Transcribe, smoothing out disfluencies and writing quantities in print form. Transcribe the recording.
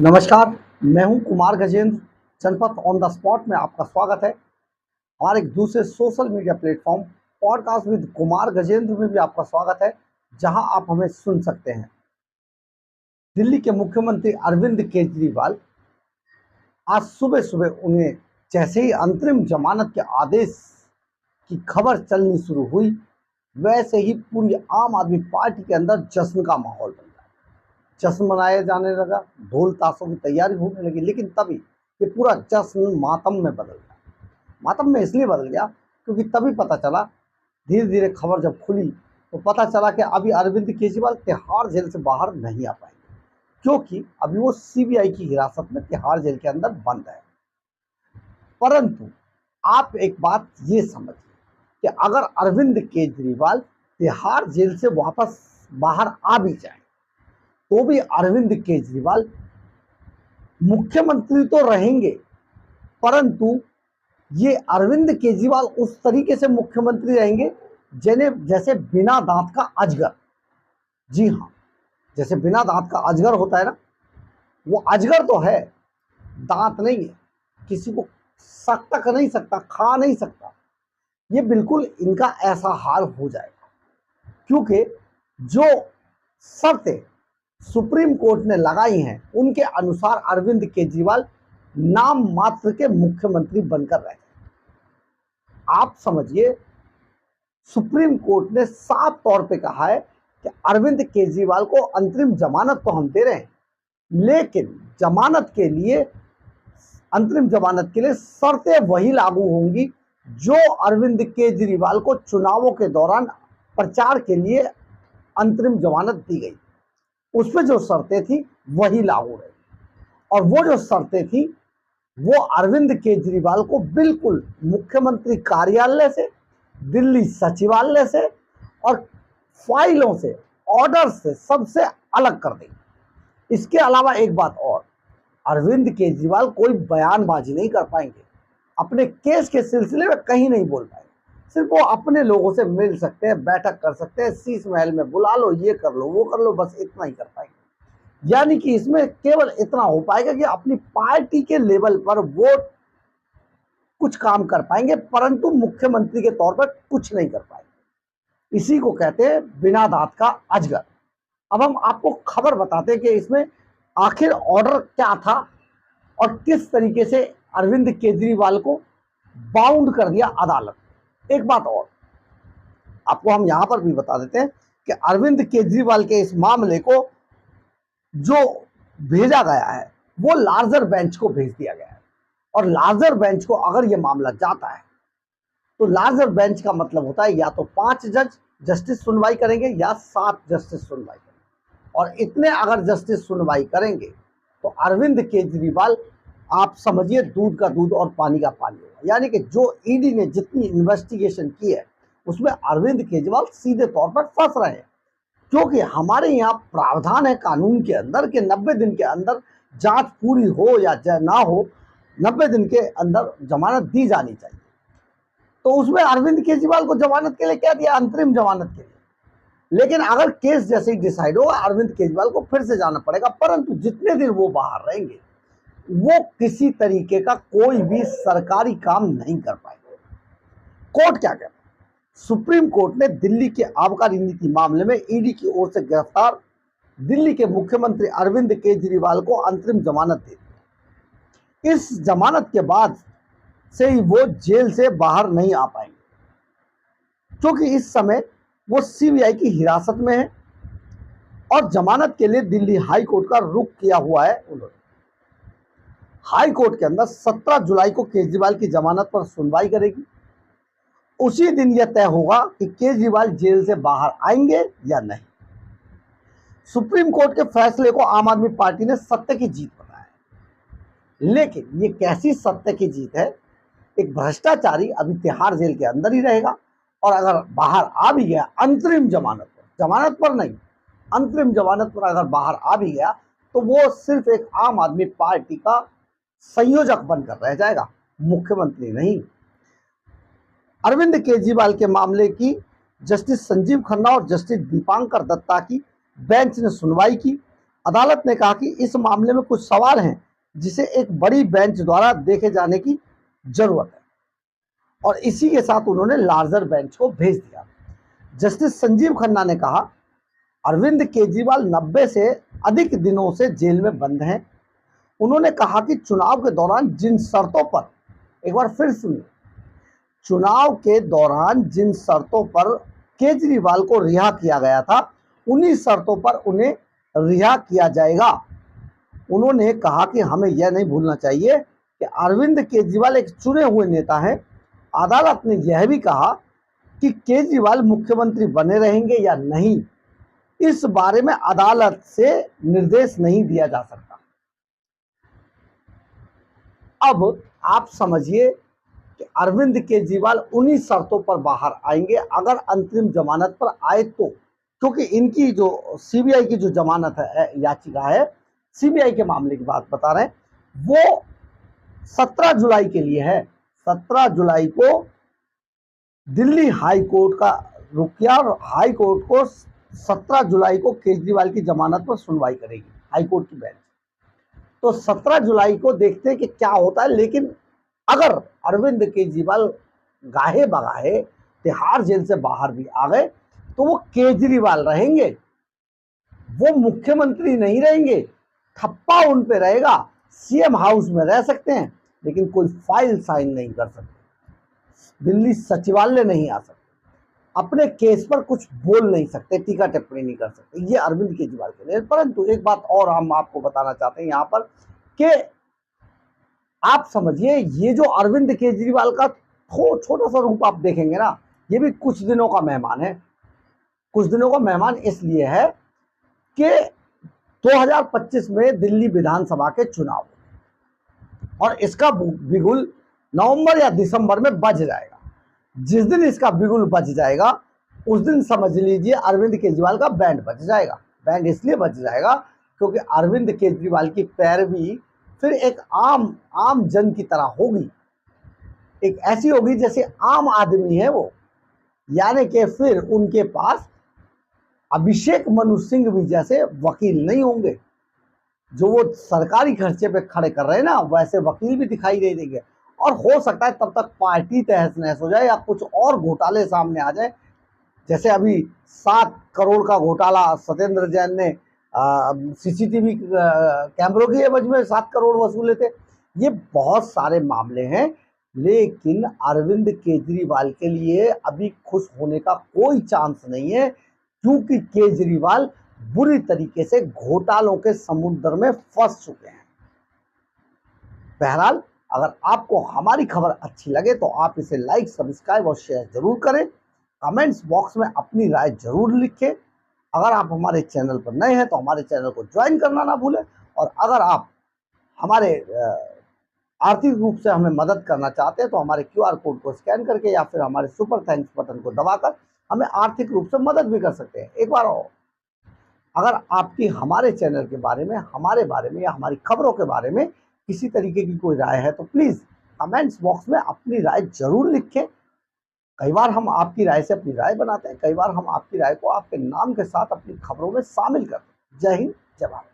नमस्कार, मैं हूं कुमार गजेंद्र। जनपथ ऑन द स्पॉट में आपका स्वागत है। और एक दूसरे social media platform podcast with Kumar Gajendra में भी आपका स्वागत है, जहां आप हमें सुन सकते हैं। दिल्ली के मुख्यमंत्री अरविंद केजरीवाल आज सुबह सुबह उन्हें जैसे ही अंतरिम जमानत के आदेश की खबर चलनी शुरू हुई, वैसे ही पूरी आम आदमी पार्टी के अंदर जश्न का माहौल बन गया। जश्न मनाया जाने लगा, ढोल ताशों की तैयारी होने लगी। लेकिन तभी ये पूरा जश्न मातम में बदल गया। मातम में इसलिए बदल गया क्योंकि तभी पता चला, धीरे धीरे खबर जब खुली तो पता चला कि अभी अरविंद केजरीवाल तिहाड़ जेल से बाहर नहीं आ पाएंगे, क्योंकि अभी वो सीबीआई की हिरासत में तिहाड़ जेल के अंदर बंद है। परंतु आप एक बात ये समझिए कि अगर अरविंद केजरीवाल तिहाड़ जेल से वापस बाहर आ भी जाए तो भी अरविंद केजरीवाल मुख्यमंत्री तो रहेंगे, परंतु ये अरविंद केजरीवाल उस तरीके से मुख्यमंत्री रहेंगे जैसे बिना दांत का अजगर। जी हाँ, जैसे बिना दांत का अजगर होता है ना, वो अजगर तो है, दांत नहीं है, किसी को सकता कर नहीं सकता, खा नहीं सकता। ये बिल्कुल इनका ऐसा हाल हो जाएगा, क्योंकि जो शर्तें सुप्रीम कोर्ट ने लगाई हैं उनके अनुसार अरविंद केजरीवाल नाम मात्र के मुख्यमंत्री बनकर रहे। आप समझिए, सुप्रीम कोर्ट ने साफ तौर पे कहा है कि अरविंद केजरीवाल को अंतरिम जमानत तो हम दे रहे हैं, लेकिन जमानत के लिए, अंतरिम जमानत के लिए शर्तें वही लागू होंगी जो अरविंद केजरीवाल को चुनावों के दौरान प्रचार के लिए अंतरिम जमानत दी गई। उसमें जो शर्तें थी वही लागू रही, और वो जो शर्तें थी वो अरविंद केजरीवाल को बिल्कुल मुख्यमंत्री कार्यालय से, दिल्ली सचिवालय से और फाइलों से, ऑर्डर से सबसे अलग कर दी। इसके अलावा एक बात और, अरविंद केजरीवाल कोई बयानबाजी नहीं कर पाएंगे, अपने केस के सिलसिले में कहीं नहीं बोल पाएंगे। सिर्फ वो अपने लोगों से मिल सकते हैं, बैठक कर सकते हैं, शीश महल में बुला लो, ये कर लो, वो कर लो, बस इतना ही कर पाएंगे। यानी कि इसमें केवल इतना हो पाएगा कि अपनी पार्टी के लेवल पर वो कुछ काम कर पाएंगे, परंतु मुख्यमंत्री के तौर पर कुछ नहीं कर पाएंगे। इसी को कहते हैं बिना दांत का अजगर। अब हम आपको खबर बताते हैं कि इसमें आखिर ऑर्डर क्या था और किस तरीके से अरविंद केजरीवाल को बाउंड कर दिया अदालत। एक बात और आपको हम यहां पर भी बता देते हैं कि अरविंद केजरीवाल के इस मामले को जो भेजा गया है वो लार्जर बेंच को भेज दिया गया है, और लार्जर बेंच को अगर ये मामला जाता है तो लार्जर बेंच का मतलब होता है या तो 5 जस्टिस सुनवाई करेंगे या 7 जस्टिस सुनवाई करेंगे। और इतने अगर जस्टिस सुनवाई करेंगे तो अरविंद केजरीवाल, आप समझिए, दूध का दूध और पानी का पानी होगा। यानी कि जो ईडी ने जितनी इन्वेस्टिगेशन की है उसमें अरविंद केजरीवाल सीधे तौर पर फंस रहे हैं, क्योंकि हमारे यहाँ प्रावधान है कानून के अंदर कि 90 दिन के अंदर जांच पूरी हो या ना हो, 90 दिन के अंदर जमानत दी जानी चाहिए। तो उसमें अरविंद केजरीवाल को जमानत के लिए क्या दिया? अंतरिम जमानत के लिए। लेकिन अगर केस जैसे ही डिसाइड होगा, अरविंद केजरीवाल को फिर से जाना पड़ेगा, परंतु जितने दिन वो बाहर रहेंगे वो किसी तरीके का कोई भी सरकारी काम नहीं कर पाएंगे। कोर्ट क्या कहता है? सुप्रीम कोर्ट ने दिल्ली के आबकारी नीति मामले में ईडी की ओर से गिरफ्तार दिल्ली के मुख्यमंत्री अरविंद केजरीवाल को अंतरिम जमानत दे दी। इस जमानत के बाद से ही वो जेल से बाहर नहीं आ पाएंगे, क्योंकि इस समय वो सीबीआई की हिरासत में है और जमानत के लिए दिल्ली हाई कोर्ट का रुख किया हुआ है उन्होंने। हाई कोर्ट के अंदर 17 जुलाई को केजरीवाल की जमानत पर सुनवाई करेगी। उसी दिन यह तय होगा कि केजरीवाल जेल से बाहर आएंगे या नहीं। सुप्रीम कोर्ट के फैसले को आम आदमी पार्टी ने सत्य की जीत बताया, लेकिन ये कैसी सत्य की जीत है? एक भ्रष्टाचारी अभी तिहाड़ जेल के अंदर ही रहेगा, और अगर बाहर आ भी गया अंतरिम जमानत पर, जमानत पर नहीं, अंतरिम जमानत पर अगर बाहर आ भी गया तो वो सिर्फ एक आम आदमी पार्टी का संयोजक बनकर रह जाएगा, मुख्यमंत्री नहीं। अरविंद केजरीवाल के मामले की जस्टिस संजीव खन्ना और जस्टिस दीपांकर दत्ता की बेंच ने सुनवाई की। अदालत ने कहा कि इस मामले में कुछ सवाल हैं जिसे एक बड़ी बेंच द्वारा देखे जाने की जरूरत है, और इसी के साथ उन्होंने लार्जर बेंच को भेज दिया। जस्टिस संजीव खन्ना ने कहा, अरविंद केजरीवाल 90 से अधिक दिनों से जेल में बंद हैं। उन्होंने कहा कि चुनाव के दौरान जिन शर्तों पर, एक बार फिर सुनिए, चुनाव के दौरान जिन शर्तों पर केजरीवाल को रिहा किया गया था, उन्हीं शर्तों पर उन्हें रिहा किया जाएगा। उन्होंने कहा कि हमें यह नहीं भूलना चाहिए कि अरविंद केजरीवाल एक चुने हुए नेता हैं। अदालत ने यह भी कहा कि केजरीवाल मुख्यमंत्री बने रहेंगे या नहीं, इस बारे में अदालत से निर्देश नहीं दिया जा सकता। अब आप समझिए कि अरविंद केजरीवाल उन्हीं शर्तों पर बाहर आएंगे अगर अंतरिम जमानत पर आए तो, क्योंकि इनकी जो सीबीआई की जो जमानत है, याचिका है, सीबीआई के मामले की बात बता रहे हैं, वो 17 जुलाई के लिए है। 17 जुलाई को दिल्ली हाई कोर्ट का रुख किया और हाई कोर्ट को 17 जुलाई को केजरीवाल की जमानत पर सुनवाई करेगी हाई कोर्ट की बेंच। तो 17 जुलाई को देखते हैं कि क्या होता है। लेकिन अगर अरविंद केजरीवाल गाहे बगाहे तिहाड़ जेल से बाहर भी आ गए तो वो केजरीवाल रहेंगे, वो मुख्यमंत्री नहीं रहेंगे। ठप्पा उन पे रहेगा, सीएम हाउस में रह सकते हैं लेकिन कोई फाइल साइन नहीं कर सकते, दिल्ली सचिवालय नहीं आ सकते, अपने केस पर कुछ बोल नहीं सकते, टीका टिप्पणी नहीं कर सकते। ये अरविंद केजरीवाल के लिए। परंतु एक बात और हम आपको बताना चाहते हैं यहाँ पर कि आप समझिए, ये जो अरविंद केजरीवाल का छोटा सा रूप आप देखेंगे ना, ये भी कुछ दिनों का मेहमान है। कुछ दिनों का मेहमान इसलिए है कि 2025 में दिल्ली विधानसभा के चुनाव और इसका बिगुल नवंबर या दिसंबर में बज जाएगा। जिस दिन इसका बिगुल बज जाएगा उस दिन समझ लीजिए अरविंद केजरीवाल का बैंड बज जाएगा। बैंड इसलिए बज जाएगा क्योंकि अरविंद केजरीवाल की पैरवी फिर एक आम जन की तरह होगी, एक ऐसी होगी जैसे आम आदमी है वो, यानी कि फिर उनके पास अभिषेक मनु सिंह भी जैसे वकील नहीं होंगे। जो वो सरकारी खर्चे पे खड़े कर रहे हैं ना, वैसे वकील भी दिखाई नहीं देंगे। और हो सकता है तब तक पार्टी तहस नहस हो जाए या कुछ और घोटाले सामने आ जाए, जैसे अभी 7 करोड़ का घोटाला सत्येंद्र जैन ने सीसीटीवी कैमरों की एवज में 7 करोड़ वसूले थे। ये बहुत सारे मामले हैं, लेकिन अरविंद केजरीवाल के लिए अभी खुश होने का कोई चांस नहीं है, क्योंकि केजरीवाल बुरी तरीके से घोटालों के समुद्र में फंस चुके हैं। बहरहाल, अगर आपको हमारी खबर अच्छी लगे तो आप इसे लाइक, सब्सक्राइब और शेयर जरूर करें। कमेंट्स बॉक्स में अपनी राय जरूर लिखें। अगर आप हमारे चैनल पर नए हैं तो हमारे चैनल को ज्वाइन करना ना भूलें। और अगर आप हमारे आर्थिक रूप से हमें मदद करना चाहते हैं तो हमारे QR कोड को स्कैन करके या फिर हमारे सुपर थैंक्स बटन को दबाकर हमें आर्थिक रूप से मदद भी कर सकते हैं। एक बार और, अगर आपकी हमारे चैनल के बारे में, हमारे बारे में या हमारी खबरों के बारे में किसी तरीके की कोई राय है तो प्लीज़ कमेंट्स बॉक्स में अपनी राय जरूर लिखें। कई बार हम आपकी राय से अपनी राय बनाते हैं, कई बार हम आपकी राय को आपके नाम के साथ अपनी खबरों में शामिल करते हैं। जय हिंद, जय भारत।